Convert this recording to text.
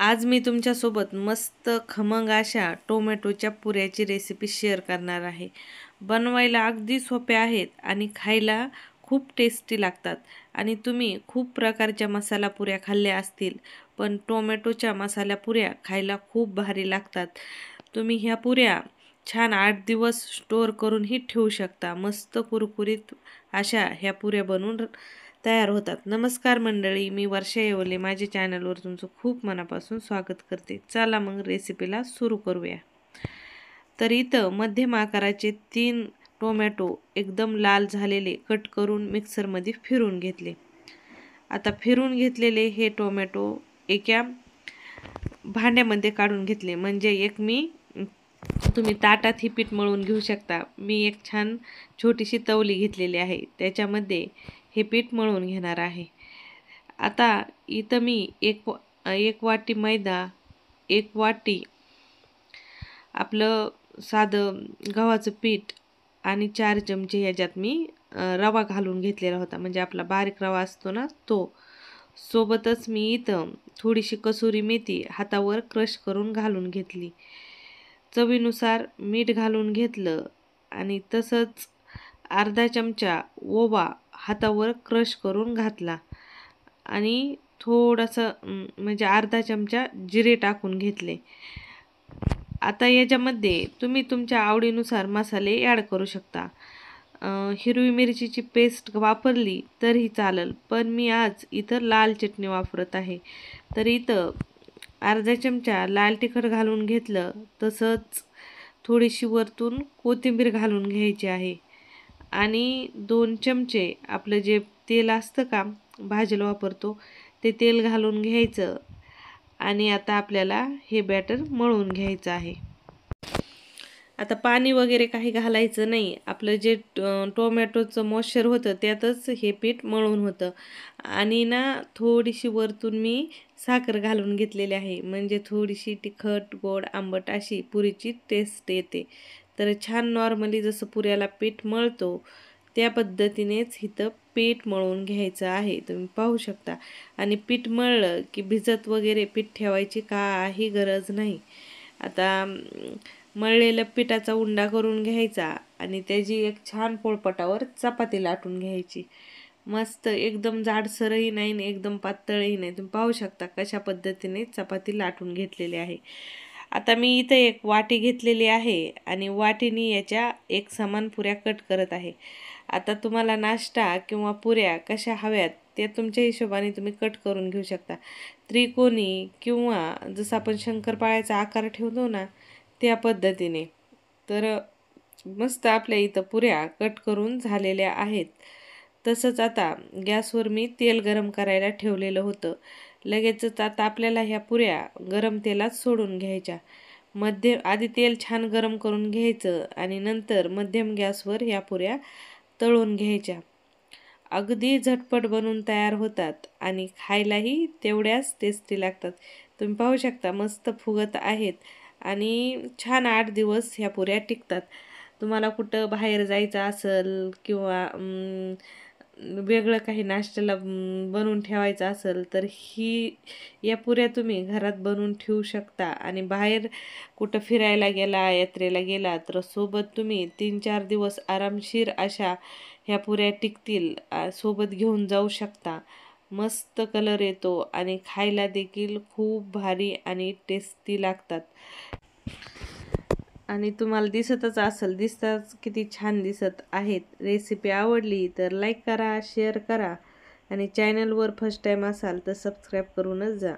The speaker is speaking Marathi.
आज मी तुमच्यासोबत मस्त खमंग अशा टोमॅटोच्या पुऱ्याची रेसिपी शेअर करणार आहे। बनवायला अगदी सोप्या आहेत आणि खायला खूप टेस्टी लागतात। आणि तुम्ही खूप प्रकारच्या मसाला पुऱ्या खाल्ल्या असतील, पण टोमॅटोच्या मसाला पुऱ्या खायला खूप भारी लागतात। तुम्ही ह्या पुऱ्या छान 8 दिवस स्टोअर करूनही ठेवू शकता। मस्त कुरकुरीत अशा ह्या पुऱ्या बनवून तयार होतात। नमस्कार मंडळी, मी वर्षा येवले माझ्या चॅनलवर तुमचं खूप मनापासून स्वागत करते। चला मग रेसिपीला सुरू करूया। तर इथं मध्यम आकाराचे 3 टोमॅटो एकदम लाल झालेले कट करून मिक्सरमध्ये फिरवून घेतले। आता फिरवून घेतलेले हे टोमॅटो एका भांड्यामध्ये काढून घेतले, म्हणजे एक मी तुम्ही ताटात ही पीठ मळून घेऊ शकता। मी एक छान छोटीशी तवली घेतलेली आहे, त्याच्यामध्ये हे पीठ मळून घेणार आहे। आता इथं मी एक वाटी मैदा, एक वाटी आपलं साधं गव्हाचं पीठ आणि 4 चमचे ह्याच्यात मी रवा घालून घेतलेला होता, म्हणजे आपला बारीक रवा असतो ना तो। सोबतच मी इथं थोडीशी कसुरी मेथी हातावर क्रश करून घालून घेतली। चवीनुसार मीठ घालून घेतलं आणि तसंच अर्धा चमचा ओवा हातावर क्रश करून घातला आणि थोडंसं म्हणजे अर्धा चमचा जिरे टाकून घेतले। आता याच्यामध्ये तुम्ही तुमच्या आवडीनुसार मसाले ॲड करू शकता। हिरवी मिरचीची पेस्ट वापरली तरीही चालेल, पण मी आज इथं लाल चटणी वापरत आहे। तर इथं अर्धा चमचा लाल तिखट घालून घेतलं, तसंच थोडीशी वरतून कोथिंबीर घालून घ्यायची आहे आणि 2 चमचे आपलं जे तेल असतं का भाजीला वापरतो ते तेल घालून घ्यायचं आणि आता आपल्याला हे बॅटर मळून घ्यायचं आहे। आता पाणी वगैरे काही घालायचं नाही, आपलं जे टोमॅटोचं मॉइश्चर होतं त्यातच हे पीठ मळून होतं। आणि ना थोडीशी वरतून मी साखर घालून घेतलेली आहे, म्हणजे थोडीशी तिखट गोड आंबट अशी पुरीची टेस्ट येते। तर छान नॉर्मली जसं पुऱ्याला पीठ मळतो त्या पद्धतीनेच इथं पीठ मळून घ्यायचं आहे, तुम्ही पाहू शकता। आणि पीठ मळलं की भिजत वगैरे पीठ ठेवायची काही गरज नाही। आता मळलेल्या पिठाचा उंडा करून घ्यायचा आणि त्याची एक छान पोळपाटावर चपाती लाटून घ्यायची। मस्त एकदम जाडसरही नाही आणि एकदम पातळही नाही, तुम्ही पाहू शकता कशा पद्धतीने चपाती लाटून घेतलेली आहे। आता मी इथे एक वाटी घेतलेली आहे आणि वाटीने याच्या एक समान पुऱ्या कट करत आहे। आता तुम्हाला नाश्ता किंवा पुऱ्या कशा हव्यात ते तुमच्या हिशोबाने तुम्ही कट करून घेऊ शकता। त्रिकोणी किंवा जसं आपण शंकरपाळ्याचा आकार ठेवतो ना त्या पद्धतीने। तर मस्त आपल्या इथं पुऱ्या कट करून झालेल्या आहेत। तसंच आता गॅसवर मी तेल गरम करायला ठेवलेलं होतं। लगेचच आता आपल्याला ह्या पुऱ्या गरम तेलात सोडून घ्यायच्या। आधी तेल छान गरम करून घ्यायचं आणि नंतर मध्यम गॅसवर ह्या पुऱ्या तळून घ्यायच्या। अगदी झटपट बनून तयार होतात आणि खायलाही तेवढ्याच टेस्टी लागतात। तुम्ही पाहू शकता मस्त फुगत आहेत आणि छान 8 दिवस ह्या पुऱ्या टिकतात। तुम्हाला कुठं बाहेर जायचं असेल किंवा वेगळं काही नाश्त्याला बनवून ठेवायचं असेल तर या पुऱ्या तुम्ही घरात बनवून ठेवू शकता। आणि बाहेर कुठं फिरायला गेला, यात्रेला गेला तर सोबत तुम्ही 3-4 दिवस आरामशीर अशा ह्या पुऱ्या टिकतील, सोबत घेऊन जाऊ शकता। मस्त कलर येतो आणि खायला देखील खूप भारी आणि टेस्टी लागतात। आणि तुम्हाला दिसतच असेल, दिसताच किती छान दिसत आहेत। रेसिपी आवडली तर लाईक करा, शेअर करा आणि चॅनलवर फर्स्ट टाईम असाल तर सबस्क्राईब करूनच जा।